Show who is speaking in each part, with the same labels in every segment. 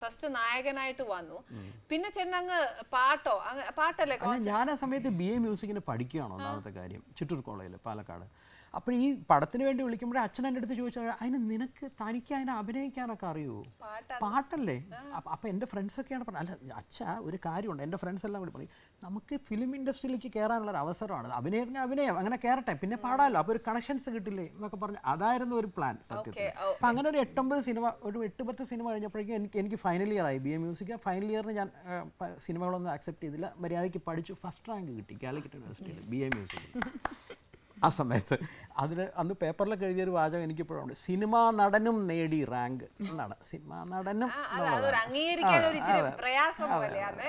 Speaker 1: First നായകനായിട്ട് വന്നു. പിന്നെ ചേട്ടനങ്ങ് പാട്ടല്ലേ?
Speaker 2: ഞാൻ ആ സമയത്ത് BA മ്യൂസിക്കിന് പഠിക്കുകയാണ്. ഒന്നാമത്തെ കാര്യം ചിറ്റൂർ കോളേജിൽ പാലക്കാട്. അപ്പോൾ ഈ പടത്തിന് വേണ്ടി വിളിക്കുമ്പോഴേ അച്ഛൻ എൻ്റെ അടുത്ത് ചോദിച്ചാൽ അതിന് തനിക്ക് അതിനെ അഭിനയിക്കാനൊക്കെ അറിയുമോ? പാട്ടല്ലേ? അപ്പോൾ എൻ്റെ ഫ്രണ്ട്സൊക്കെയാണ് പറഞ്ഞത്, അല്ല അച്ഛ ഒരു കാര്യമുണ്ട്, എൻ്റെ ഫ്രണ്ട്സ് എല്ലാം കൂടി പറയും നമുക്ക് ഫിലിം ഇൻഡസ്ട്രിയിലേക്ക് കയറാനുള്ളൊരു അവസരമാണ്, അഭിനയം അങ്ങനെ കയറട്ടെ, പിന്നെ പാടാമല്ലോ, അപ്പോൾ ഒരു കണക്ഷൻസ് കിട്ടില്ലേ എന്നൊക്കെ പറഞ്ഞ് അതായിരുന്നു ഒരു പ്ലാൻ സത്യത്തിൽ. അപ്പം അങ്ങനെ ഒരു 8-9 സിനിമ, ഒരു 8-10 സിനിമ കഴിഞ്ഞപ്പോഴേക്കും എനിക്ക് ഫൈനൽ ഇയർ ആയി. BA മ്യൂസിക് ഫൈനൽ ഇയറിന് ഞാൻ സിനിമകളൊന്നും ആക്സെപ്റ്റ് ചെയ്തില്ല, മര്യാദയ്ക്ക് പഠിച്ചു, ഫസ്റ്റ് റാങ്ക് കിട്ടി കാലിക്കറ്റ് യൂണിവേഴ്സിറ്റിയിൽ BA മ്യൂസിക്. ആ സമയത്ത് അന്ന് പേപ്പറിലൊക്കെ എഴുതിയൊരു വാചകം എനിക്കിപ്പോഴുണ്ട്, സിനിമാ നടനും നേടി റാങ്ക് എന്നാണ്. സിനിമാ നടനും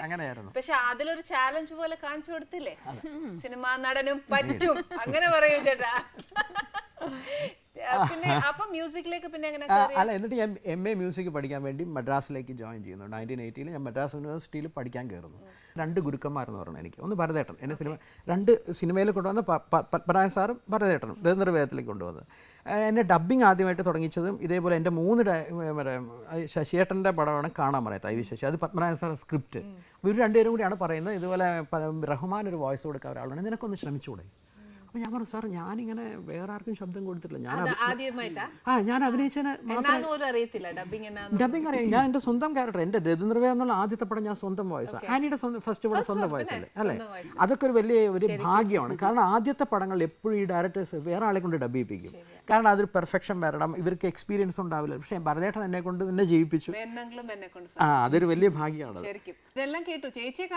Speaker 2: അങ്ങനെയായിരുന്നു.
Speaker 1: പക്ഷെ അതിലൊരു ചാലഞ്ച് പോലെ കാണിച്ചു കൊടുത്തില്ലേ, സിനിമാ നടനും പറ്റും, അങ്ങനെ പറയൂ ചേട്ടാ. പിന്നെ അപ്പൊ മ്യൂസിക്കിലേക്ക് പിന്നെ എങ്ങനെ?
Speaker 2: അല്ല, എന്നിട്ട് ഞാൻ MA മ്യൂസിക് പഠിക്കാൻ വേണ്ടി മദ്രാസിലേക്ക് ജോയിൻ ചെയ്യുന്നു. 1980 ഞാൻ മദ്രാസ് യൂണിവേഴ്സിറ്റിയിൽ പഠിക്കാൻ കയറുന്നു. 2 ഗുരുക്കന്മാരെന്ന് പറഞ്ഞു എനിക്ക്. ഒന്ന് ഭരതേട്ടൻ, എന്നെ 2 സിനിമയിൽ കൊണ്ടുവന്ന് പത്മനാഭൻ സാറും ഭരതേട്ടനും നേതൃവേദത്തിലേക്ക് കൊണ്ടുവന്നത്. എന്നെ ഡബ്ബിങ് ആദ്യമായിട്ട് തുടങ്ങിച്ചതും ഇതേപോലെ എൻ്റെ 3 ശശിയേട്ടൻ്റെ പടമാണ് കാണാൻ പറയത്ത്, IV ശശി. അത് പത്മനാഭൻ സാർ സ്ക്രിപ്റ്റ്. ഇവർ 2 പേരും കൂടിയാണ് പറയുന്നത്, ഇതുപോലെ റഹ്മാൻ ഒരു വോയിസ് കൊടുക്കാൻ ഒരാളാണ്, നിനക്കൊന്ന് ശ്രമിച്ചുകൂടെ? അപ്പോൾ ഞാൻ പറഞ്ഞു, സാർ ഞാനിങ്ങനെ വേറെ ആർക്കും ശബ്ദം കൊടുത്തിട്ടില്ല, ഞാൻ അഭിനയിച്ചതിന് ഡബിങ് അറിയാം. ഞാൻ എൻ്റെ സ്വന്തം ക്യാരക്ടർ, എൻ്റെ രതീന്ദ്രവേ എന്നുള്ള ആദ്യത്തെ പടം ഞാൻ സ്വന്തം വോയിസാണ്. ആനിയുടെ ഫസ്റ്റ് പടം സ്വന്തം വോയിസ് അല്ലേ? അതൊക്കെ ഒരു വലിയ ഭാഗ്യമാണ്. കാരണം ആദ്യത്തെ പടങ്ങളിൽ എപ്പോഴും ഈ ഡയറക്ടേഴ്സ് വേറെ ആളെ കൊണ്ട് ഡബ് ചെയ്യിപ്പിക്കും. കാരണം അതൊരു പെർഫെക്ഷൻ വരണം, ഇവർക്ക് എക്സ്പീരിയൻസ് ഉണ്ടാവില്ല. പക്ഷേ ഭരതേട്ടൻ എന്നെ കൊണ്ട് തന്നെ ചെയ്യിപ്പിച്ചു. അതൊരു വലിയ ഭാഗ്യമാണ്. ചേച്ചിയെ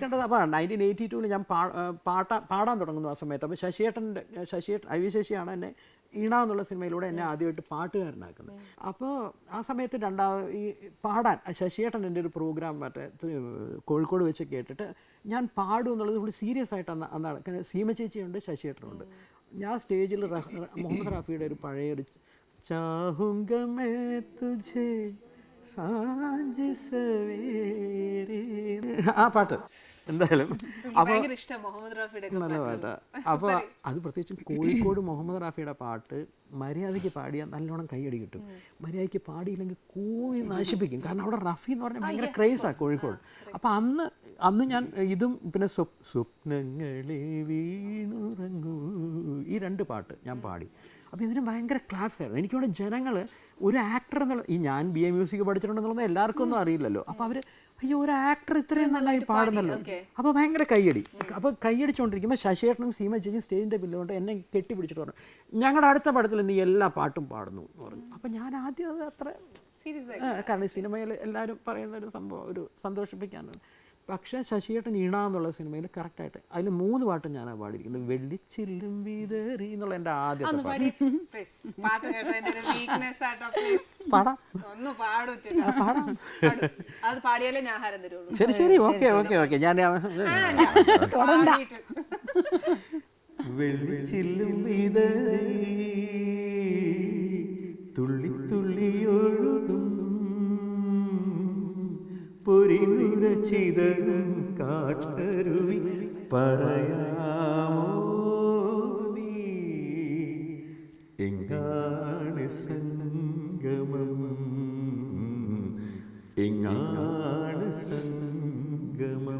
Speaker 2: കണ്ടത് അപ്പോൾ 1982 ഞാൻ പാടാൻ തുടങ്ങുന്നു ആ സമയത്ത്. അപ്പോൾ ശശിയേട്ടൻ IV ശശിയാണ് എന്നെ ഈണ എന്നുള്ള സിനിമയിലൂടെ എന്നെ ആദ്യമായിട്ട് പാട്ടുകാരനാക്കുന്നത്. അപ്പോൾ ആ സമയത്ത് ഈ പാടാൻ ശശിയേട്ടൻ എൻ്റെ ഒരു പ്രോഗ്രാം മറ്റേ കോഴിക്കോട് വെച്ച് കേട്ടിട്ട് ഞാൻ പാടും എന്നുള്ളത് ഇവിടെ സീരിയസ് ആയിട്ട് അന്നാണ്. സീമ ചേച്ചിയുണ്ട്, ശശിയേട്ടനുണ്ട്. ഞാൻ സ്റ്റേജിൽ മുഹമ്മദ് റാഫിയുടെ ഒരു പഴയൊരു ചാഹുങ്ക മേ തുझे സാഞ്ച് സവേരേ, ആ പാട്ട് എന്തായാലും നല്ല പാട്ടാണ്. അപ്പോൾ അത് പ്രത്യേകിച്ചും കോഴിക്കോട് മുഹമ്മദ് റാഫിയുടെ പാട്ട് മര്യാദയ്ക്ക് പാടിയാൽ നല്ലോണം കൈയടി കിട്ടും. മര്യാദയ്ക്ക് പാടിയില്ലെങ്കിൽ കൂവി നശിപ്പിക്കും. കാരണം അവിടെ റഫി എന്ന് പറഞ്ഞാൽ ഭയങ്കര ക്രേസാണ് കോഴിക്കോട്. അപ്പോൾ അന്ന് ഞാൻ ഇതും പിന്നെ സ്വപ്നങ്ങളെ വീണുറങ്ങൂ, ഈ 2 പാട്ട് ഞാൻ പാടി. അപ്പോൾ ഇതിന് ഭയങ്കര ക്ലാസ് ആയിരുന്നു. എനിക്കിവിടെ ജനങ്ങൾ ഒരു ആക്ടർ എന്നുള്ള, ഈ ഞാൻ BA മ്യൂസിക് പഠിച്ചിട്ടുണ്ടെന്നുള്ളത് എല്ലാവർക്കും ഒന്നും അറിയില്ലല്ലോ. അപ്പോൾ അവർ അയ്യോ ഒരു ആക്ടർ ഇത്രയും നന്നായി പാടുന്നല്ലോ, അപ്പോൾ ഭയങ്കര കൈയടി. അപ്പോൾ കൈയടിച്ചുകൊണ്ടിരിക്കുമ്പോൾ ശശിയേട്ടനും സീമ ചേച്ചിയും സ്റ്റേജിൻ്റെ ബില്ലുകൊണ്ട് എന്നെ കെട്ടിപ്പിടിച്ചിട്ട് പറഞ്ഞു, ഞങ്ങളുടെ അടുത്ത പടത്തിൽ നീ എല്ലാ പാട്ടും പാടുന്നു എന്ന് പറഞ്ഞു. അപ്പോൾ ഞാൻ ആദ്യം അത് അത്ര സീരിയസ് ആയി, കാരണം ഈ സിനിമയിൽ എല്ലാവരും പറയുന്ന ഒരു സംഭവം, ഒരു സന്തോഷിപ്പിക്കാനാണ്. പക്ഷേ ശശിയേട്ടൻ ഈണ എന്നുള്ള സിനിമയിൽ കറക്റ്റായിട്ട് അതിൽ 3 പാട്ടും ഞാനാണ് പാടിയിരിക്കുന്നത്. വെള്ളിച്ചില്ലും വീതറി എന്നുള്ള എൻ്റെ ആദ്യത്തെ പാട്ട്. ശരി ഓക്കെ ഞാൻ വെള്ളിച്ചില്ലും വീതറി തുള്ളി തുള്ളി ഒഴുകും പൊരിനുര ചിതറും കാട്ടരുവി പറയാമോ നീ എങ്ങാണ് സംഗമം, എങ്ങാണ് സംഗമം.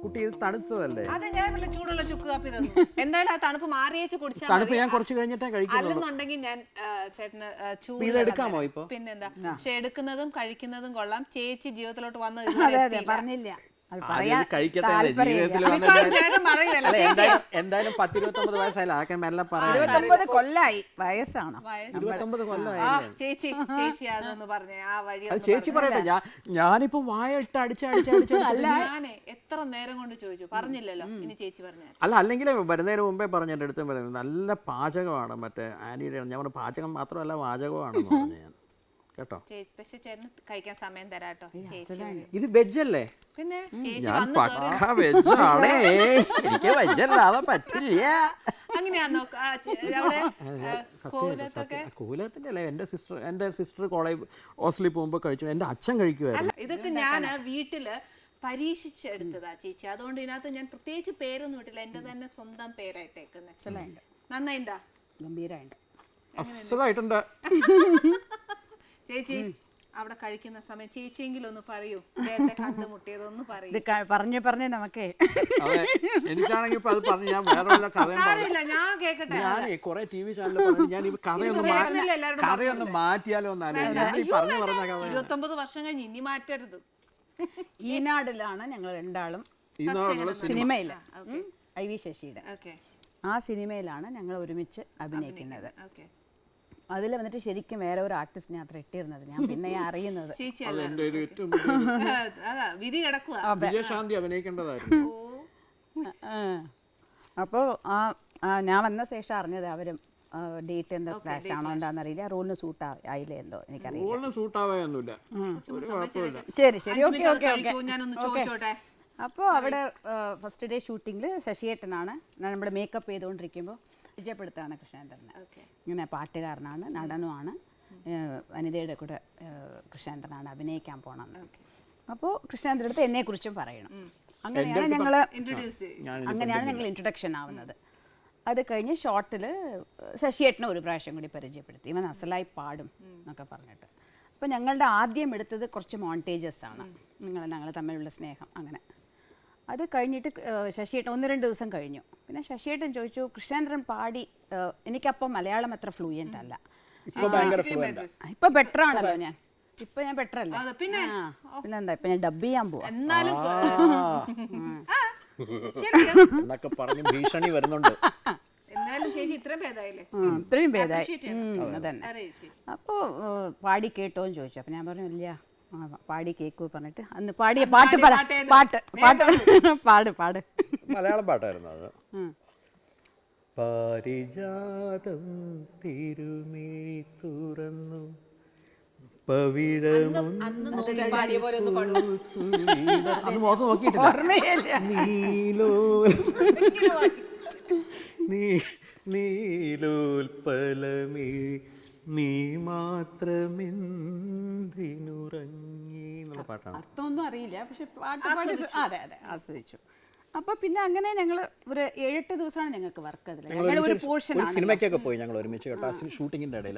Speaker 2: കുട്ടി ഇത് തണുത്തതല്ലേ?
Speaker 1: ചൂടുള്ള ചുക്ക് കാപ്പി തന്നു. എന്തായാലും ആ തണുപ്പ് മാറിയേച്ച് കുടിച്ചാൽ
Speaker 2: തണുപ്പ് ഞാൻ കുറച്ച് കഴിഞ്ഞിട്ടേ കഴിക്കും.
Speaker 1: അല്ലെന്നുണ്ടെങ്കിൽ ഞാൻ ചേട്ടന്
Speaker 2: ചൂട് എടുക്കാമോ ഇപ്പൊ?
Speaker 1: പിന്നെന്താ, പക്ഷെ എടുക്കുന്നതും കഴിക്കുന്നതും കൊള്ളാം. ചേച്ചി ജീവിതത്തിലോട്ട് വന്നത്
Speaker 3: പറഞ്ഞില്ല,
Speaker 2: എന്തായാലും 10-29 വയസ്സായില്ല, അതൊക്കെ മെല്ലെ പറയാം.
Speaker 3: 29 കൊല്ലായി വയസ്സാണ്.
Speaker 2: 29 കൊല്ലമായി.
Speaker 1: ചേച്ചി അതൊന്ന് പറഞ്ഞേ, ആ വഴി
Speaker 2: ചേച്ചി പറയട്ടെ. ഞാനിപ്പോ വായ ഇട്ട് അടിച്ച്
Speaker 1: ഞാനേ എത്ര നേരം കൊണ്ട് ചോദിച്ചു, പറഞ്ഞില്ലല്ലോ. ഇനി ചേച്ചി പറഞ്ഞു.
Speaker 2: അല്ലെങ്കിൽ വരുന്നതിന് മുമ്പേ പറഞ്ഞു എൻ്റെ അടുത്ത് പറയുന്നത് നല്ല പാചകമാണ് മറ്റേ ആനിയുടെ. ഞാൻ പറഞ്ഞു പാചകം മാത്രമല്ല വാചകമാണെന്ന് പറഞ്ഞു ഞാൻ കേട്ടോ.
Speaker 1: പക്ഷെ ചേട്ടന് കഴിക്കാൻ സമയം തരാട്ടോ.
Speaker 2: ഇത് വെജ് അല്ലേ?
Speaker 1: പിന്നെ
Speaker 2: എനിക്ക് വെജല്ലാതെ പറ്റില്ല.
Speaker 1: അങ്ങനെയാണോ?
Speaker 2: കോലത്തിന്റെ അല്ലേ? എൻ്റെ സിസ്റ്റർ കോളേജ് ഹോസ്റ്റലിൽ പോകുമ്പോൾ കഴിച്ചു, എൻ്റെ അച്ഛൻ കഴിക്കുമായിരുന്നു.
Speaker 1: ഇതൊക്കെ ഞാൻ വീട്ടില് പരീക്ഷിച്ചെടുത്തതാ ചേച്ചി. അതുകൊണ്ട് ഇതിനകത്ത് ഞാൻ പ്രത്യേകിച്ച് പേരൊന്നും ഇട്ടില്ല, എന്റെ തന്നെ സ്വന്തം പേരായിട്ടേക്കുന്നത്. നന്നായിണ്ടാ?
Speaker 3: ഗംഭീരമുണ്ട്.
Speaker 2: അസലായിട്ടുണ്ട്
Speaker 1: ചേച്ചി അവിടെ കഴിക്കുന്ന സമയം ചേച്ചിയെങ്കിലും ഒന്ന് പറയൂ, ഇദ്ദേഹത്തെ കണ്ടുമുട്ടിയതൊന്ന് പറയൂ.
Speaker 3: ഇത് പറഞ്ഞ് നമുക്ക്
Speaker 2: എനിക്കാണെങ്കിൽ ഇപ്പൊ അത് പറഞ്ഞു ഞാൻ വേറെ
Speaker 1: സാരമില്ല, ഞാൻ കേക്കട്ടെ.
Speaker 2: ഞാൻ കുറെ TV ചാനൽ ഞാൻ ഈ കഥയൊന്ന് മാറ്റിയാലോ എന്നാലും
Speaker 1: 29 വർഷം കഴിഞ്ഞ് ഇനി മാറ്റരുത്.
Speaker 3: ഈനാടിലാണ് ഞങ്ങൾ രണ്ടാളും സിനിമയില് IV ശശിയുടെ ആ സിനിമയിലാണ് ഞങ്ങൾ ഒരുമിച്ച് അഭിനയിക്കുന്നത്. അതിൽ വന്നിട്ട് ശരിക്കും വേറെ ഒരു ആർട്ടിസ്റ്റിനെ അത്ര ഇട്ടിരുന്നത് ഞാൻ പിന്നെ അറിയുന്നത്.
Speaker 2: വിജയശാന്തി അഭിനയിക്കേണ്ടതായിരുന്നു.
Speaker 3: അപ്പോൾ ഞാൻ വന്ന ശേഷം അറിഞ്ഞത് അവരും ഡേറ്റ് എന്താ ക്ലാഷ് ആണോ എന്താണെന്നറിയില്ല, റോളിന് സൂട്ട് ആയില്ലേ എന്തോ എനിക്കറിയില്ല. ശരി ശരി, ഓക്കെ ഓക്കെ ഓക്കെ. അപ്പോൾ അവിടെ ഫസ്റ്റ് ഡേ ഷൂട്ടിങ്ങിൽ ശശിയേട്ടനാണ് നമ്മുടെ മേക്കപ്പ് ചെയ്തുകൊണ്ടിരിക്കുമ്പോൾ പരിചയപ്പെടുത്താണ് കൃഷ്ണേന്ദ്രനെ. ഇങ്ങനെ പാട്ടുകാരനാണ്, നടനുമാണ്, വനിതയുടെ കൂടെ കൃഷ്ണേന്ദ്രനാണ് അഭിനയിക്കാൻ പോകണമെന്ന്. അപ്പോൾ കൃഷ്ണേന്ദ്രൻ്റെ അടുത്ത് എന്നെക്കുറിച്ചും പറയണം. അങ്ങനെയാണ് ഞങ്ങൾ ഇൻട്രൊഡക്ഷൻ ആവുന്നത്. അത് കഴിഞ്ഞ് ഷോർട്ടിൽ ശശിയേട്ടനെ ഒരു പ്രാവശ്യം കൂടി പരിചയപ്പെടുത്തി, ഇവൻ അസലായി പാടും എന്നൊക്കെ പറഞ്ഞിട്ട്. അപ്പോൾ ഞങ്ങളുടെ ആദ്യം എടുത്തത് കുറച്ച് മോണ്ടേജസ് ആണ്, ഞങ്ങൾ തമ്മിലുള്ള സ്നേഹം. അങ്ങനെ അത് കഴിഞ്ഞിട്ട് ശശിയേട്ടൻ 1-2 ദിവസം കഴിഞ്ഞു. പിന്നെ ശശിയേട്ടൻ ചോദിച്ചു, കൃഷ്ണേന്ദ്രൻ പാടി, എനിക്കപ്പം മലയാളം അത്ര ഫ്ലൂയൻ്റ് അല്ല, ഇപ്പൊ ബെറ്റർ ആണല്ലോ ഞാൻ, ഇപ്പൊ ഞാൻ ബെറ്റർ അല്ല, പിന്നെ എന്താ ഇപ്പൊ ഞാൻ ഡബ് ചെയ്യാൻ പോവാ
Speaker 2: എന്നൊക്കെ പറഞ്ഞ് ഭീഷണി വരുന്നുണ്ട്.
Speaker 3: ഇത്രയും ഭേദമായി അതന്നെ. അപ്പോൾ പാടി കേട്ടോന്ന് ചോദിച്ചു. അപ്പം ഞാൻ പറഞ്ഞു ഇല്ല, പാടി കേക്കൂ പറഞ്ഞിട്ട് അന്ന് പാടിയ പാട്ട് പാട്ട് പാട് പാട്
Speaker 2: മലയാളം പാട്ടായിരുന്നു അത്. പാരിജാതം തിരുമിഴി തുറന്നു നീലോൽപലമേ നീ മാത്രമെന്തിനുറങ്ങി എന്നുള്ള പാട്ടാണ്.
Speaker 3: അർത്ഥമൊന്നും അറിയില്ല, പക്ഷെ പാട്ട് അതെ അതെ ആസ്വദിച്ചു. അപ്പൊ പിന്നെ അങ്ങനെ ഞങ്ങൾ ഒരു 7-8 ദിവസമാണ് ഞങ്ങൾക്ക് വർക്ക്. അതിൽ ഒരു പോർഷൻ
Speaker 2: സിനിമയ്ക്കൊക്കെ പോയി ഞങ്ങൾ ഒരുമിച്ച് കേട്ടോ. ഷൂട്ടിങ്ങിന്റെ ഇടയിൽ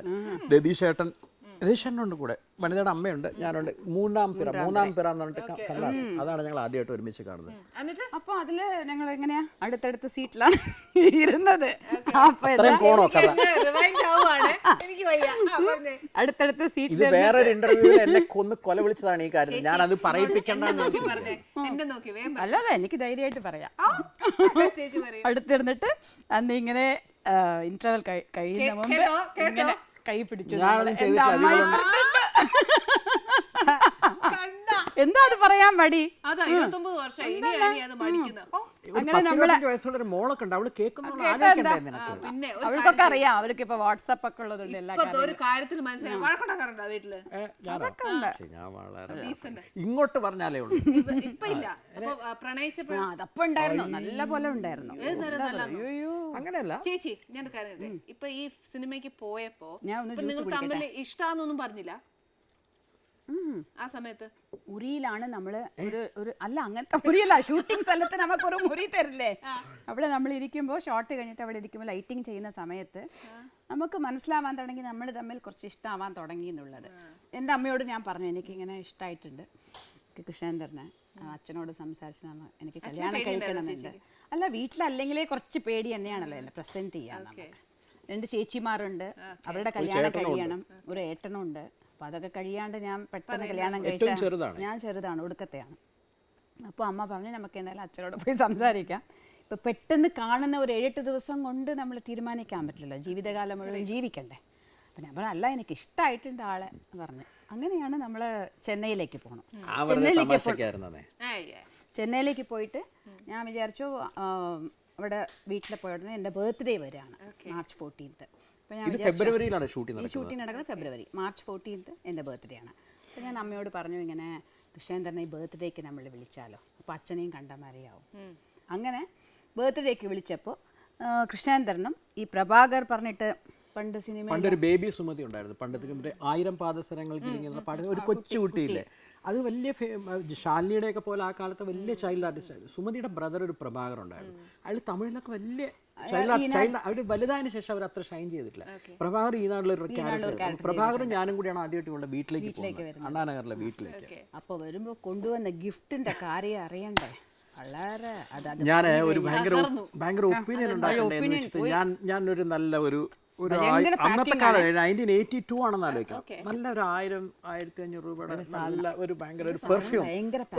Speaker 2: രതീഷേട്ടനുണ്ട് കൂടെ, വനിതയുടെ അമ്മയുണ്ട്, ഞാനുണ്ട്. മൂന്നാം പിറ എന്ന് പറഞ്ഞിട്ട് കമലാസ്, അതാണ് ഞങ്ങൾ ആദ്യമായിട്ട് ഒരുമിച്ച് കാണുന്നത്.
Speaker 3: അപ്പൊ അതില് ഞങ്ങൾ എങ്ങനെയാ അടുത്തടുത്ത സീറ്റിലാണ് ഇരുന്നത്. അടുത്തടുത്ത സീറ്റിൽ
Speaker 2: വേറൊരു ഇന്റർവ്യൂവിൽ എന്നെ കൊല വിളിച്ചതാണ് ഈ കാര്യം. ഞാൻ അത് പറയിപ്പിക്കണ്ട.
Speaker 3: അല്ലാതെ എനിക്ക് ധൈര്യമായിട്ട് പറയാം. അടുത്തിരുന്നിട്ട് അന്ന് ഇങ്ങനെ ഇന്റർവെൽ കഴിയുന്ന മുമ്പ് കൈ പിടിച്ചു. എന്താ അത് പറയാൻ മടി? അവൾക്കൊക്കെ അറിയാം, അവർക്ക് ഇപ്പൊ വാട്സാപ്പ് ഒക്കെ ഉള്ളതുകൊണ്ട്
Speaker 2: ഇങ്ങോട്ട് പറഞ്ഞാലേ ഉള്ളൂ.
Speaker 3: അതപ്പോ ഉണ്ടായിരുന്നു, നല്ല പോലെ ഉണ്ടായിരുന്നു.
Speaker 2: അങ്ങനെയല്ല
Speaker 1: ചേച്ചി, ഞാൻ കാര്യം ഇപ്പൊ ഈ സിനിമയ്ക്ക് പോയപ്പോ നിങ്ങൾ തമ്മിൽ ഇഷ്ടാന്നൊന്നും പറഞ്ഞില്ല ആ സമയത്ത്?
Speaker 3: മുറിയിലാണ് നമ്മള് ഒരു അല്ല അങ്ങനത്തെ മുറിയല്ല, ഷൂട്ടിംഗ് സ്ഥലത്ത് നമുക്കൊരു മുറി തരില്ലേ, അവിടെ നമ്മൾ ഇരിക്കുമ്പോൾ ഷോട്ട് കഴിഞ്ഞിട്ട് അവിടെ ഇരിക്കുമ്പോൾ ലൈറ്റിംഗ് ചെയ്യുന്ന സമയത്ത് നമുക്ക് മനസ്സിലാവാൻ തുടങ്ങി നമ്മൾ തമ്മിൽ കുറച്ച് ഇഷ്ടമാവാൻ തുടങ്ങി എന്നുള്ളത്. എൻ്റെ അമ്മയോട് ഞാൻ പറഞ്ഞു, എനിക്കിങ്ങനെ ഇഷ്ടമായിട്ടുണ്ട് കൃഷ്ണേന്ദ്രനെ, അച്ഛനോട് സംസാരിച്ചതാണ്, എനിക്ക് കല്യാണം കഴിക്കണമെന്നുണ്ട്. അല്ല വീട്ടിലല്ലെങ്കിലേ കുറച്ച് പേടി തന്നെയാണല്ലോ എന്നെ പ്രസന്റ് ചെയ്യാൻ. നമുക്ക് 2 ചേച്ചിമാരുണ്ട്, അവരുടെ കല്യാണം കഴിയണം, ഒരു ഏട്ടനുണ്ട്. അപ്പം അതൊക്കെ കഴിയാണ്ട് ഞാൻ പെട്ടെന്ന് കല്യാണം കഴിച്ച, ഞാൻ ചെറുതാണ്, ഒടുക്കത്തെയാണ്. അപ്പോൾ അമ്മ പറഞ്ഞു നമുക്ക് എന്തായാലും അച്ഛനോട് പോയി സംസാരിക്കാം. ഇപ്പം പെട്ടെന്ന് കാണുന്ന ഒരു 7-8 ദിവസം കൊണ്ട് നമ്മൾ തീരുമാനിക്കാൻ പറ്റില്ലല്ലോ, ജീവിതകാലം മുഴുവൻ ജീവിക്കണ്ടേ. അപ്പം ഞാൻ പറഞ്ഞു അല്ല എനിക്ക് ഇഷ്ടമായിട്ടുണ്ട് ആളെ പറഞ്ഞു. അങ്ങനെയാണ് നമ്മൾ ചെന്നൈയിലേക്ക് പോകണം. ചെന്നൈയിലേക്ക് പോയിട്ട് ഞാൻ വിചാരിച്ചു അവിടെ വീട്ടിൽ പോയിട്ട് എൻ്റെ ബർത്ത്ഡേ വരികയാണ് March 14th. അപ്പോൾ ഞാൻ
Speaker 2: ഫെബ്രുവരിയിലാണ്
Speaker 3: ഈ ഷൂട്ടിംഗ് നടക്കുന്നത്. ഫെബ്രുവരി, March 14th എൻ്റെ ബർത്ത്ഡേ ആണ്. അപ്പോൾ ഞാൻ അമ്മയോട് പറഞ്ഞു ഇങ്ങനെ കൃഷ്ണേന്ദ്രനെ ഈ ബർത്ത്ഡേക്ക് നമ്മൾ വിളിച്ചാലോ, അപ്പോൾ അച്ഛനെയും കണ്ടാൽ മതിയാവും. അങ്ങനെ ബർത്ത്ഡേക്ക് വിളിച്ചപ്പോൾ കൃഷ്ണേന്ദ്രനും ഈ പ്രഭാകർ പറഞ്ഞിട്ട് പണ്ടൊരു
Speaker 2: ബേബി സുമതി ഉണ്ടായിരുന്നു, പണ്ടത്തെ 1000 പാദസരങ്ങൾക്ക് പാട്ട്, ഒരു കൊച്ചു കുട്ടിയില്ലേ, അത് വലിയ ശാലിനിയുടെയൊക്കെ പോലെ ആ കാലത്തെ വലിയ ചൈൽഡ് ആർട്ടിസ്റ്റ് ആയിരുന്നു. സുമതിയുടെ ബ്രദർ ഒരു പ്രഭാകർ ഉണ്ടായിരുന്നു. അയാൾ തമിഴിലൊക്കെ വലിയ ചൈൽഡ് അവർ വലുതായതിനു ശേഷം അവർ അത്ര ഷൈൻ ചെയ്തിട്ടില്ല. പ്രഭാകർ ഈ നാട്ടിലൊരു ക്യാരക്ടർ. പ്രഭാകറും ഞാനും കൂടിയാണ് ആദ്യമായിട്ട് ഇവളുടെ വീട്ടിലേക്ക് പോകുന്നത്, അണ്ണാനഗറിലെ വീട്ടിലേക്ക്.
Speaker 3: അപ്പോൾ വരുമ്പോൾ കൊണ്ടുവന്ന ഗിഫ്റ്റിന്റെ കാര്യം അറിയണ്ടേ, വളരെ
Speaker 2: ഞാൻ ഒരു ഭയങ്കര ഒപ്പീനിയൻ ഉണ്ടായിട്ടുണ്ടെന്ന് ഞാനൊരു നല്ല ഒരു അന്നത്തെ കാലം 1982 ആണെന്ന് ആലോചിക്കാം. നല്ല ഒരു 1000-1500 രൂപയുടെ നല്ല ഒരു ഭയങ്കര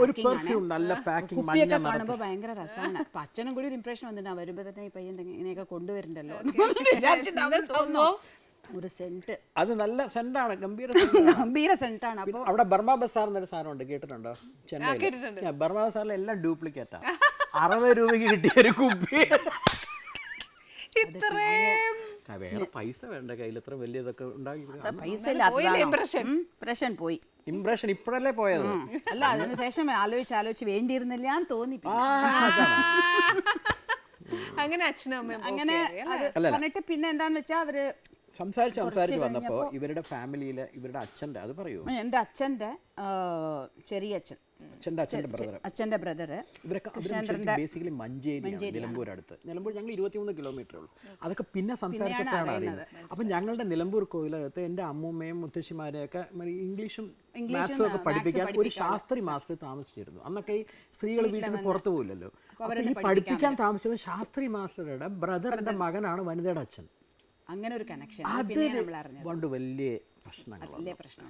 Speaker 2: ഒരു പെർഫ്യൂം നല്ല പാക്കിംഗ് മഞ്ഞ
Speaker 3: കാണുമ്പോൾ ഭയങ്കര രസമാണ്. അപ്പൊ അച്ഛനും കൂടി ഒരു ഇംപ്രഷൻ വന്നിട്ട് വരുമ്പോ തന്നെ ഈ പയ്യൻ ഇങ്ങനെയൊക്കെ കൊണ്ടുവരുന്നുണ്ടല്ലോ ഒരു സെന്റ്.
Speaker 2: അത് നല്ല സെന്റാണ്,
Speaker 3: ഗംഭീര സെന്റാണ്. അപ്പൊ
Speaker 2: അവിടെ ബർമ ബസാർ എന്നൊരു സാധനമുണ്ട്, കേട്ടിട്ടുണ്ടോ? ചെന്നൈ ബർമ ബസാറിൽ എല്ലാം ഡ്യൂപ്ലിക്കേറ്റാ. 60 രൂപയ്ക്ക് കിട്ടിയ ഒരു കുപ്പി. വേറെ പൈസ വേണ്ട കയ്യിൽ, ഇത്ര വലിയതൊക്കെ ഉണ്ടാക്കി.
Speaker 3: ഇംപ്രഷൻ പോയി.
Speaker 2: ഇംപ്രഷൻ ഇപ്പോഴല്ലേ പോയത്?
Speaker 3: അല്ല, അതിനുശേഷം ആലോചിച്ച് വേണ്ടിയിരുന്നില്ല എന്ന് തോന്നി.
Speaker 1: അങ്ങനെ അച്ഛനും അമ്മയും
Speaker 3: അങ്ങനെ പറഞ്ഞിട്ട് പിന്നെ എന്താന്ന് വെച്ചാൽ അവര്
Speaker 2: സംസാരിച്ച് വന്നപ്പോ ഇവരുടെ ഫാമിലിയിലെ ഇവരുടെ അച്ഛന്റെ, അത് പറയൂ.
Speaker 3: എന്റെ അച്ഛന്റെ ചെറിയച്ഛൻ, അച്ഛന്റെ ബ്രദർ
Speaker 2: ബേസിക്കലി മഞ്ചേരി, നിലമ്പൂർ അടുത്ത്. നിലമ്പൂർ ഞങ്ങൾ 23 കിലോമീറ്റർ ഉള്ളൂ. അതൊക്കെ പിന്നെ സംസാരിച്ചപ്പോഴാണ് അറിയുന്നത്. അപ്പം ഞങ്ങളുടെ നിലമ്പൂർ കോയിലകത്ത് എൻ്റെ അമ്മൂമ്മയും മുത്തശ്ശിമാരെയൊക്കെ ഇംഗ്ലീഷും മാത്സും ഒക്കെ പഠിപ്പിക്കാൻ ഒരു ശാസ്ത്രി മാസ്റ്റർ താമസിച്ചിരുന്നു. അന്നൊക്കെ ഈ സ്ത്രീകൾ വീട്ടിൽ നിന്ന് പുറത്തു പോകില്ലല്ലോ. ഈ പഠിപ്പിക്കാൻ താമസിച്ചിരുന്ന ശാസ്ത്രി മാസ്റ്ററുടെ ബ്രദറിന്റെ മകനാണ് വനിതയുടെ അച്ഛൻ.
Speaker 3: അങ്ങനെ ഒരു കണക്ഷൻ
Speaker 2: പണ്ട് വലിയ പ്രശ്നങ്ങൾ,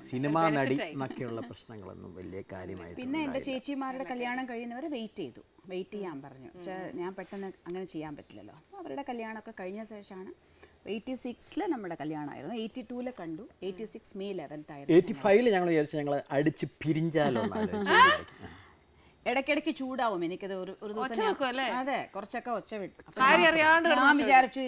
Speaker 2: സിനിമാ നടി എന്നൊക്കെയുള്ള പ്രശ്നങ്ങളൊന്നും വലിയ കാര്യമായിട്ട്.
Speaker 3: പിന്നെ എൻ്റെ ചേച്ചിമാരുടെ കല്യാണം കഴിയുന്നവരെ വെയിറ്റ് ചെയ്യാൻ പറഞ്ഞു. ഞാൻ പെട്ടെന്ന് അങ്ങനെ ചെയ്യാൻ പറ്റില്ലല്ലോ. അപ്പോൾ അവരുടെ കല്യാണമൊക്കെ കഴിഞ്ഞ ശേഷമാണ് 86-ല് നമ്മുടെ കല്യാണമായിരുന്നു. 82-ല് കണ്ടു. 86 May 11th ആയിരുന്നു.
Speaker 2: 85-ല് ഞങ്ങൾ വിചാരിച്ചു ഞങ്ങൾ അടിച്ച് പിരിഞ്ചാലോ.
Speaker 3: ഇടയ്ക്കിടയ്ക്ക് ചൂടാവും എനിക്കത്. ഒരു ദിവസം അതെ കുറച്ചൊക്കെ ഒച്ച വിട്ടു.
Speaker 1: ഞാൻ
Speaker 3: വിചാരിച്ചു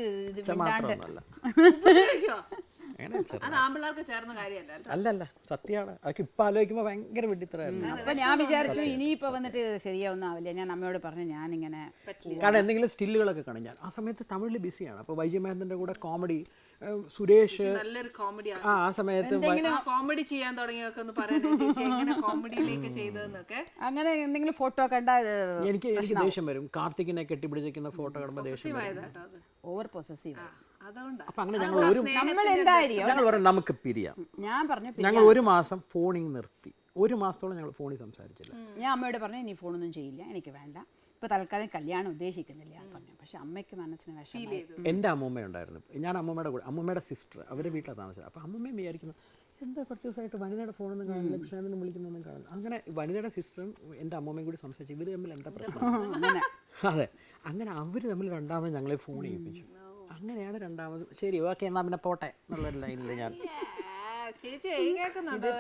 Speaker 2: അല്ലല്ല സത്യമാണ്. അതൊക്കെ ഇപ്പൊ ആലോചിക്കുമ്പോ ഭയങ്കര വെട്ടിത്തരായിരുന്നു.
Speaker 3: അപ്പൊ ഞാൻ വിചാരിച്ചു ഇനിയിപ്പോ വന്നിട്ട് ശരിയാവുന്ന ആവില്ല. ഞാൻ അമ്മയോട് പറഞ്ഞു ഞാനിങ്ങനെ,
Speaker 2: കാരണം എന്തെങ്കിലും സ്റ്റില്ലുകളൊക്കെ കാണും. ഞാൻ ആ സമയത്ത് തമിഴിൽ ബിസിയാണ്. അപ്പോൾ വൈജയമാനന്ദന്റെ കൂടെ കോമഡി, സുരേഷ്
Speaker 1: നല്ലൊരു കോമഡിയാണ്.
Speaker 2: ആ സമയത്ത്
Speaker 1: കോമഡി ചെയ്യാൻ തുടങ്ങിയൊക്കെ ഒന്ന് പറയണേ, കോമഡിയിലേക്ക് ചെയ്തതെന്നൊക്കെ.
Speaker 3: അങ്ങനെ എന്തെങ്കിലും ഫോട്ടോ കണ്ട
Speaker 2: എനിക്ക് ദേഷ്യം വരും. കാർത്തികിനെ കെട്ടിപ്പിടിച്ചിരിക്കുന്ന ഫോട്ടോ കാണുമ്പോൾ ദേഷ്യം വരും.
Speaker 3: Over possessive.
Speaker 2: അപ്പൊ അങ്ങനെ ഞങ്ങൾ പറഞ്ഞു നമുക്ക് പിരിയാം. ഞങ്ങൾ ഒരു മാസം ഫോണിങ് നിർത്തി. ഒരു മാസത്തോളം ഞങ്ങൾ ഫോണിൽ സംസാരിച്ചില്ല.
Speaker 3: ഞാൻ അമ്മയോട് പറഞ്ഞു ഇനി ഫോണൊന്നും ചെയ്യില്ല, എനിക്ക് വേണ്ട, ഇപ്പൊ തൽക്കാലം കല്യാണം ഉദ്ദേശിക്കുന്നില്ല പറഞ്ഞു. പക്ഷെ അമ്മയ്ക്ക് മനസ്സിന് വിഷമം.
Speaker 2: എൻ്റെ അമ്മൂമ്മയുണ്ടായിരുന്നു. ഞാൻ അമ്മൂമ്മയുടെ കൂടെ, അമ്മൂമ്മയുടെ സിസ്റ്റർ അവരുടെ വീട്ടിലാണ് താമസിച്ചത്. അപ്പോൾ അമ്മൂമ്മയും വിചാരിക്കുന്നു എന്താ കുറച്ച് ദിവസമായിട്ട് വനിതയുടെ ഫോണൊന്നും കാണില്ല, കൃഷ്ണനും വിളിക്കുന്നൊന്നും കാണില്ല. അങ്ങനെ വനിതയുടെ സിസ്റ്ററും എൻ്റെ അമ്മൂമ്മയും കൂടി സംസാരിച്ചു. ഇവർ തമ്മിൽ എന്താ പ്രശ്നം? അതെ, അങ്ങനെ അവർ തമ്മിൽ രണ്ടാമത് ഞങ്ങളെ ഫോൺ ചെയ്യിപ്പിച്ചു. അങ്ങനെയാണ് രണ്ടാമത് ശരി ഓക്കെ എന്നാ പിന്നെ പോട്ടെ എന്നുള്ളൊരു ലൈനിൽ ഞാൻ.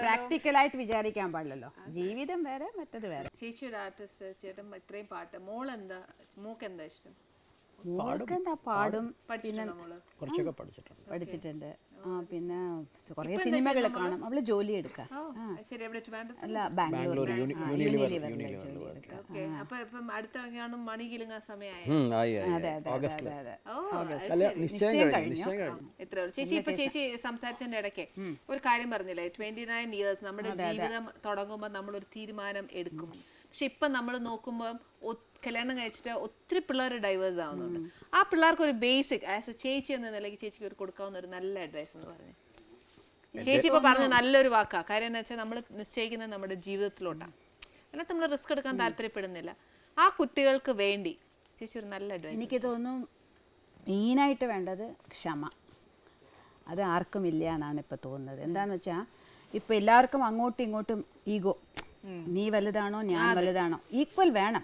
Speaker 3: പ്രാക്ടിക്കലായിട്ട് വിചാരിക്കാൻ പാടില്ലല്ലോ, ജീവിതം വേറെ മറ്റത് വേറെ.
Speaker 1: ചേച്ചി ഒരു ആർട്ടിസ്റ്റ്, ചേട്ടൻ ഇത്രയും പാട്ട്, മോളെന്താ, മോക്കെന്താ ഇഷ്ടം?
Speaker 3: എന്താ പാടും,
Speaker 2: കുറച്ചൊക്കെ
Speaker 3: പഠിച്ചിട്ടുണ്ട്. പിന്നെ കുറെ സിനിമകൾ കാണും. അവള് ജോലി എടുക്കാം. അല്ല ബാംഗ്ലൂർ
Speaker 1: ചേച്ചി ഇപ്പൊ ചേച്ചി സംസാരിച്ചതിന്റെ ഇടയ്ക്ക് ഒരു കാര്യം പറഞ്ഞില്ലേ, 29 years നമ്മുടെ ജീവിതം തുടങ്ങുമ്പോൾ നമ്മളൊരു തീരുമാനം എടുക്കും. പക്ഷെ ഇപ്പൊ നമ്മൾ നോക്കുമ്പോൾ കല്യാണം കഴിച്ചിട്ട് ഒത്തിരി പിള്ളേർ ഡൈവേഴ്സ് ആവുന്നുണ്ട്. ആ പിള്ളേർക്ക് ഒരു ബേസിക് ആസ് എ ചേച്ചി എന്ന നിലയ്ക്ക് ചേച്ചിക്ക് ഒരു കൊടുക്കാവുന്ന ഒരു നല്ല അഡ്വൈസ് എന്ന് പറഞ്ഞു. ചേച്ചി ഇപ്പൊ പറഞ്ഞ നല്ലൊരു വാക്കാ. കാര്യം എന്ന് വെച്ചാൽ നമ്മൾ നിശ്ചയിക്കുന്നത് നമ്മുടെ ജീവിതത്തിലോട്ടാണ്. അതിനകത്ത് നമ്മൾ റിസ്ക് എടുക്കാൻ താല്പര്യപ്പെടുന്നില്ല. ആ കുട്ടികൾക്ക് വേണ്ടി ചേച്ചി ഒരു നല്ല അഡ്വൈസ്.
Speaker 3: എനിക്ക് തോന്നുന്നു മെയിനായിട്ട് വേണ്ടത് ക്ഷമ. അത് ആർക്കും ഇല്ല എന്നാണ് ഇപ്പൊ തോന്നുന്നത്. എന്താന്ന് വെച്ചാൽ ഇപ്പൊ എല്ലാവർക്കും അങ്ങോട്ടും ഇങ്ങോട്ടും ഈഗോ, നീ വലുതാണോ ഞാൻ വലുതാണോ, ഈക്വൽ വേണം.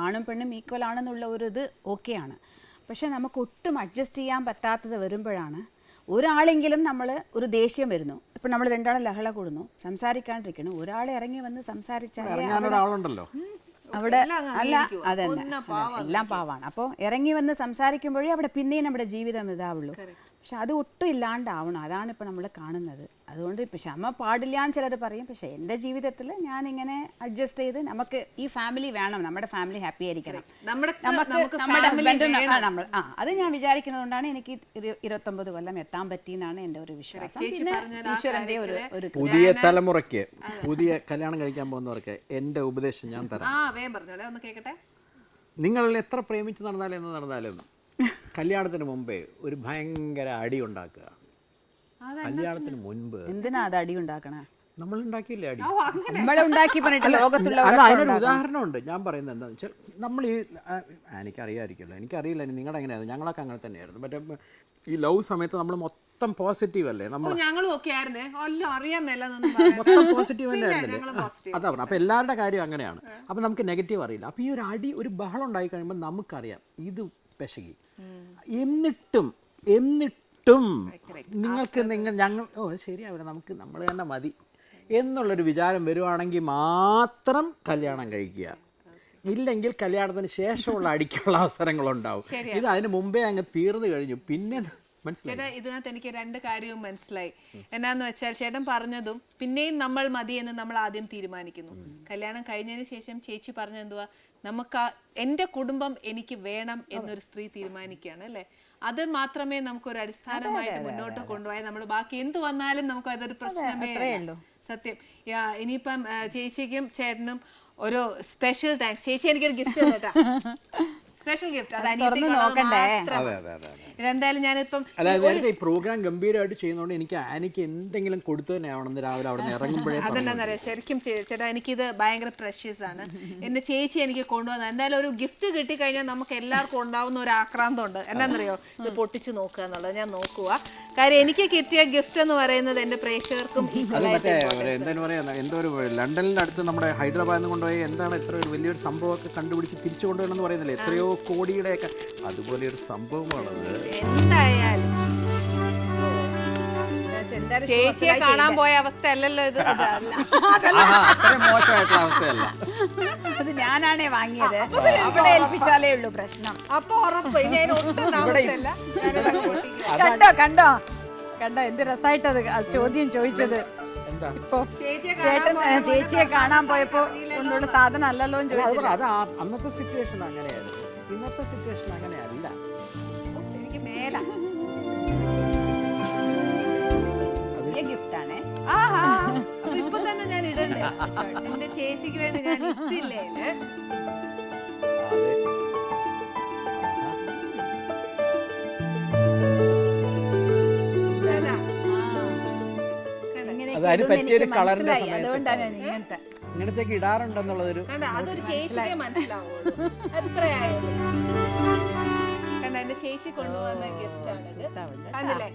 Speaker 3: ആണും പെണ്ണും ഈക്വൽ ആണെന്നുള്ള ഒരു ഇത് ഓക്കെയാണ്. പക്ഷെ നമുക്ക് ഒട്ടും അഡ്ജസ്റ്റ് ചെയ്യാൻ പറ്റാത്തത് വരുമ്പോഴാണ് ഒരാളെങ്കിലും നമ്മൾ ഒരു ദേഷ്യം വരുന്നു. ഇപ്പം നമ്മൾ രണ്ടാളും ലഹള കൂടുന്നു, സംസാരിക്കാണ്ടിരിക്കണം, ഒരാളെ ഇറങ്ങി വന്ന് സംസാരിച്ചാൽ അവിടെ അല്ല അതല്ല എല്ലാം പാവാണ്. അപ്പോൾ ഇറങ്ങി വന്ന് സംസാരിക്കുമ്പോഴേ അവിടെ പിന്നെയും നമ്മുടെ ജീവിതം ഇതാവുള്ളൂ. പക്ഷെ അത് ഒട്ടും ഇല്ലാണ്ടാവണം, അതാണ് ഇപ്പോൾ നമ്മൾ കാണുന്നത്. അതുകൊണ്ട് ഇപ്പോൾ ക്ഷമ പാടില്ല എന്ന് ചിലർ പറയും. പക്ഷേ എൻ്റെ ജീവിതത്തിൽ ഞാനിങ്ങനെ അഡ്ജസ്റ്റ് ചെയ്ത് നമുക്ക് ഈ ഫാമിലി വേണം, നമ്മുടെ ഫാമിലി ഹാപ്പി ആയിരിക്കണം, നമുക്ക് നമ്മുടെ ഹസ്ബൻഡും നമ്മൾ അത് ഞാൻ വിചാരിക്കുന്നതുകൊണ്ടാണ് എനിക്ക് 29 കൊല്ലം എത്താൻ പറ്റിയെന്നാണ് എൻ്റെ ഒരു വിശ്വാസം. പിന്നെ ഈശ്വരൻ്റെ ഒരു
Speaker 2: പുതിയ തലമുറയ്ക്ക്, പുതിയ കല്യാണം കഴിക്കാൻ പോകുന്നവർക്ക് എൻ്റെ ഉപദേശം ഞാൻ തരാം.
Speaker 1: ഒന്ന് കേൾക്കട്ടെ.
Speaker 2: നിങ്ങൾ എത്ര പ്രേമിച്ച് നടന്നാലും എന്ന് നടന്നാലും കല്യാണത്തിന് മുമ്പേ ഒരു ഭയങ്കര അടി ഉണ്ടാക്കുക. കല്യാണത്തിന് മുൻപ്
Speaker 3: എന്തിനാ അത് അടി ഉണ്ടാക്കണേ?
Speaker 2: നമ്മൾ ഉണ്ടാക്കിയില്ലേ അടി?
Speaker 3: നമ്മളുണ്ടാക്കി പറഞ്ഞിട്ട് ലോകത്തുള്ള
Speaker 2: അല്ല, അതിനൊരു ഉദാഹരണമുണ്ട്. ഞാൻ പറയുന്നത് എന്താണെന്ന് വെച്ചാൽ നമ്മൾ ഈ എനിക്കറിയാമായിരിക്കുമല്ലോ, എനിക്കറിയില്ല നിങ്ങളുടെ എങ്ങനെയായിരുന്നു, ഞങ്ങളൊക്കെ അങ്ങനെ തന്നെയായിരുന്നു. മറ്റേ ഈ ലവ് സമയത്ത് നമ്മൾ മൊത്തം പോസിറ്റീവ് അല്ലേ, നമ്മൾ മൊത്തം പോസിറ്റീവ് തന്നെ ആയിരുന്നല്ലേ? അതാ പറഞ്ഞു. അപ്പോൾ എല്ലാവരുടെ കാര്യം അങ്ങനെയാണ്. അപ്പോൾ നമുക്ക് നെഗറ്റീവ് അറിയില്ല. അപ്പോൾ ഈ ഒരു അടി, ഒരു ബഹളം ഉണ്ടായി കഴിയുമ്പോൾ നമുക്കറിയാം ഇത് പെശകി. എന്നിട്ടും നിങ്ങൾക്ക് ഞങ്ങൾ ശരിയാവില്ല, നമ്മൾ തന്നെ മതി എന്നുള്ളൊരു വിചാരം വരുവാണെങ്കിൽ മാത്രം കല്യാണം കഴിക്കുക. ഇല്ലെങ്കിൽ കല്യാണത്തിന് ശേഷമുള്ള അടിക്കുള്ള അവസരങ്ങളുണ്ടാവും. ഇത് അതിന് മുമ്പേ അങ്ങ് തീർന്നു കഴിഞ്ഞു. പിന്നെ
Speaker 1: ചേട്ടാ, ഇതിനകത്ത് എനിക്ക് 2 കാര്യവും മനസ്സിലായി. എന്നാന്ന് വെച്ചാൽ ചേട്ടൻ പറഞ്ഞതും പിന്നെയും നമ്മൾ മതി എന്ന് നമ്മൾ ആദ്യം തീരുമാനിക്കുന്നു. കല്യാണം കഴിഞ്ഞതിന് ശേഷം ചേച്ചി പറഞ്ഞത് എന്തുവാ, നമുക്ക് എൻ്റെ കുടുംബം എനിക്ക് വേണം എന്നൊരു സ്ത്രീ തീരുമാനിക്കുകയാണ് അല്ലേ. അത് മാത്രമേ നമുക്കൊരു അടിസ്ഥാനമായിട്ട് മുന്നോട്ട് കൊണ്ടുപോയാൽ നമ്മൾ ബാക്കി എന്ത് വന്നാലും നമുക്ക് അതൊരു പ്രശ്നമേ അല്ല. സത്യം. ഇനിയിപ്പം ചേച്ചിക്കും ചേട്ടനും ഒരു സ്പെഷ്യൽ താങ്ക്സ്. ചേച്ചി എനിക്കൊരു ഗിഫ്റ്റ് തന്നേട്ടാ, സ്പെഷ്യൽ ഗിഫ്റ്റ്. ഇതെന്തായാലും ഞാനിപ്പം
Speaker 2: ഈ പ്രോഗ്രാം ഗംഭീരമായിട്ട് ചെയ്യുന്നതുകൊണ്ട് എനിക്ക് എന്തെങ്കിലും കൊടുത്തു തന്നെ ആവണം രാവിലെ അവിടെ നിന്ന് ഇറങ്ങുമ്പോഴേ.
Speaker 1: അതെന്താണെന്നറിയാം, ശരിക്കും ചേട്ടാ എനിക്കിത് ഭയങ്കര പ്രഷ്യസ് ആണ്. എൻ്റെ ചേച്ചി എനിക്ക് കൊണ്ടുവന്നത്. എന്തായാലും ഒരു ഗിഫ്റ്റ് കിട്ടിക്കഴിഞ്ഞാൽ നമുക്ക് എല്ലാവർക്കും ഉണ്ടാവുന്ന ഒരു ആക്രാന്തമുണ്ട്. എന്താണെന്നറിയോ, ഇത് പൊട്ടിച്ചു നോക്കുക എന്നുള്ളത്. ഞാൻ നോക്കുക. കാര്യം എനിക്ക് കിട്ടിയ ഗിഫ്റ്റ് എന്ന് പറയുന്നത് എൻ്റെ പ്രേക്ഷകർക്കും
Speaker 2: എന്താണ് പറയാ, എന്തോ ഒരു ലണ്ടനിൻ്റെ അടുത്ത് നമ്മുടെ ഹൈദരാബാദിൽ കൊണ്ടുപോയി എന്താണ് ഇത്ര ഒരു വലിയൊരു സംഭവമൊക്കെ കണ്ടുപിടിച്ച് തിരിച്ചു കൊണ്ടുവരണമെന്ന് പറയുന്നില്ലേ, എത്രയോ കോടിയുടെയൊക്കെ അതുപോലെ ഒരു സംഭവമാണത്.
Speaker 1: എന്തായാലും ചേച്ചിയെ കാണാൻ പോയ അവസ്ഥ അല്ലല്ലോ ഇത്.
Speaker 2: മോശമായിട്ടുള്ള അവസ്ഥയല്ല,
Speaker 3: അത് ഞാനാണേ വാങ്ങിയത്. അവിടെ ഏൽപ്പിച്ചാലേ ഉള്ളൂ പ്രശ്നം.
Speaker 1: അപ്പൊ ഉറപ്പ്
Speaker 3: കണ്ടോ എന്ത് രസമായിട്ടത് ചോദ്യം ചോദിച്ചത്. ഇപ്പൊ ചേച്ചിയെ കാണാൻ പോയപ്പോ ഒന്നുള്ള സാധനം അല്ലല്ലോ എന്ന് ചോദിച്ചു.
Speaker 2: അത് അന്നത്തെ സിറ്റുവേഷൻ അങ്ങനെയായിരുന്നു, ഇന്നത്തെ സിറ്റുവേഷൻ അങ്ങനെയല്ല.
Speaker 1: എനിക്ക് മേല
Speaker 3: ഗിഫ്റ്റ് ആണേ.
Speaker 1: ഇപ്പൊ തന്നെ ഞാൻ ഇടണ്ടേ എന്റെ ചേച്ചിക്ക് വേണ്ടി ഞാൻ ഇട്ടില്ലേ.
Speaker 2: ഇങ്ങനത്തേക്ക് ഇടാറുണ്ടെന്നുള്ളതൊരു
Speaker 1: അതൊരു ചേച്ചിക്ക് മനസ്സിലാവുള്ളൂ എത്രയായാലും. എന്റെ ചേച്ചി കൊണ്ടുവന്ന ഗിഫ്റ്റ് ആണിത്. കണ്ടില്ലേ,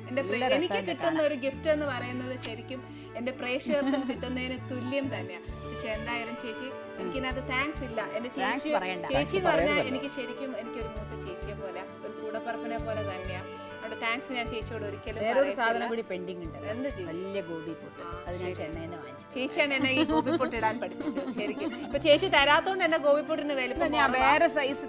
Speaker 1: എനിക്ക് കിട്ടുന്ന ഒരു ഗിഫ്റ്റ് എന്ന് പറയുന്നത് ശരിക്കും എന്റെ പ്രേക്ഷകർക്കും കിട്ടുന്നതിന് തുല്യം തന്നെയാണ്. പക്ഷെ എന്തായാലും ചേച്ചി, എനിക്കിനകത്ത് താങ്ക്സ് ഇല്ല. എന്റെ ചേച്ചി എന്ന് പറഞ്ഞാൽ എനിക്ക് ശരിക്കും എനിക്കൊരു മൂത്ത ചേച്ചിയെ പോലെ, ഒരു കൂടപ്പറപ്പിനെ പോലെ തന്നെയാണ്. അവിടെ താങ്ക്സ് ഞാൻ ചേച്ചിയോട് ഒരിക്കലും.
Speaker 3: വേറൊരു സാധനം കൂടി പെൻഡിങ് ഉണ്ട്.
Speaker 1: എന്താ ചേച്ചി?
Speaker 3: വലിയ ഗോപിപ്പൊട്ട്. അത് ഞാൻ ചെന്നൈന്ന് വാങ്ങിച്ചു.
Speaker 1: ചേച്ചിയാണ് എന്നെ ഈ ഗോപിപ്പൊട്ട് ഇടാൻ പഠിപ്പിച്ചത്. ശരിക്കും ഇപ്പൊ ചേച്ചി തരാത്തോണ്ട് എന്നെ ഗോപിപ്പൊട്ടിന് വലിപ്പം
Speaker 3: വേറെ സൈസ്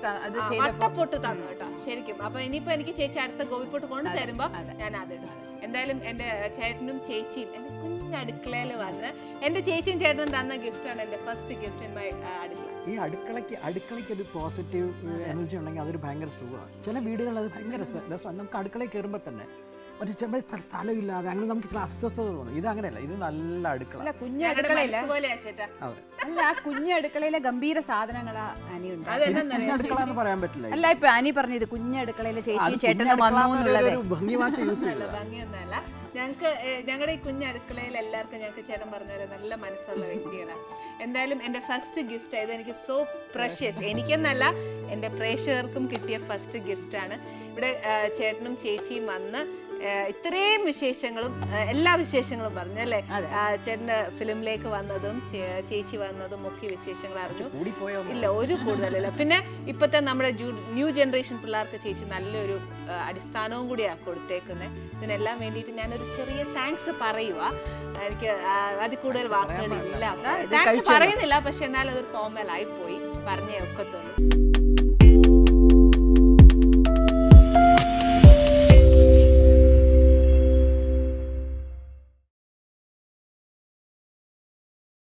Speaker 1: വട്ടപ്പൊട്ട് തന്നു കേട്ടോ ശരിക്കും. അപ്പൊ ഇനിയിപ്പോ എനിക്ക് ചേച്ചി അടുത്ത ഗോപിപ്പൊട്ട് കൊണ്ട് തരുമ്പോ ഞാൻ അതിടും. എന്തായാലും എന്റെ ചേട്ടനും ചേച്ചിയും എന്റെ കുഞ്ഞടുക്കളയിൽ വന്ന് എന്റെ ചേച്ചിയും ചേട്ടനും തന്ന ഗിഫ്റ്റാണ് എന്റെ ഫസ്റ്റ് ഗിഫ്റ്റ് ഇൻ മൈ അടുക്കള.
Speaker 2: ഈ അടുക്കളയ്ക്ക് ഒരു പോസിറ്റീവ് എനർജി ഉണ്ടെങ്കിൽ അതൊരു ഭയങ്കര സുഖമാണ്. ചില വീടുകളിൽ അത് ഭയങ്കര രസമാണ്. നമുക്ക് അടുക്കളയിൽ കയറുമ്പോൾ തന്നെ ഒരു ചെറിയ സ്ഥലമില്ലാതെ അങ്ങനെ നമുക്ക് ചില അസ്വസ്ഥത തോന്നും. ഇത് അങ്ങനെയല്ല, ഇത് നല്ല അടുക്കള.
Speaker 3: അല്ല, കുഞ്ഞു അടുക്കളയിലെ ഗംഭീര സാധനങ്ങളാ ആനിയുണ്ട്.
Speaker 2: അടുക്കള എന്ന് പറയാൻ പറ്റില്ല.
Speaker 3: അല്ല, ഇപ്പൊ ആനി പറഞ്ഞത് കുഞ്ഞു അടുക്കളയിലെ ചേച്ചിയും ചേട്ടനും വന്നു എന്നുള്ളത്
Speaker 2: ഭംഗിമാറ്റം യൂസ് ചെയ്യില്ല.
Speaker 1: ഭംഗിയൊന്നല്ല. ഞങ്ങളുടെ ഈ കുഞ്ഞടുക്കളയിൽ എല്ലാവർക്കും ഞങ്ങൾക്ക് ചേട്ടൻ പറഞ്ഞ നല്ല മനസ്സുള്ള വ്യക്തികളാണ്. എന്തായാലും എൻ്റെ ഫസ്റ്റ് ഗിഫ്റ്റ് ആയത് എനിക്ക് സോ പ്രഷ്യസ്, എനിക്കെന്നല്ല എൻ്റെ പ്രേക്ഷകർക്കും കിട്ടിയ ഫസ്റ്റ് ഗിഫ്റ്റാണ്. ഇവിടെ ചേട്ടനും ചേച്ചിയും വന്ന് ഇത്രയും വിശേഷങ്ങളും എല്ലാ വിശേഷങ്ങളും പറഞ്ഞു അല്ലേ. ചേട്ടൻ്റെ ഫിലിമിലേക്ക് വന്നതും ചേച്ചി വന്നതും ഒക്കെ വിശേഷങ്ങൾ അറിഞ്ഞു. ഇല്ല, ഒരു കൂടുതലല്ല. പിന്നെ ഇപ്പോഴത്തെ നമ്മുടെ ന്യൂ ജനറേഷൻ പിള്ളേർക്ക് ചേച്ചി നല്ലൊരു അടിസ്ഥാനവും കൂടിയാണ് കൊടുത്തേക്കുന്നത്. ഇതിനെല്ലാം വേണ്ടിയിട്ട് ഞാനൊരു ചെറിയ താങ്ക്സ് പറയുക. എനിക്ക് അതിൽ കൂടുതൽ വാക്കുകളില്ല, താങ്ക്സ് പറയുന്നില്ല. പക്ഷെ എന്നാലും അതൊരു ഫോർമൽ ആയി പോയി പറഞ്ഞേ ഒക്കത്തുള്ളൂ.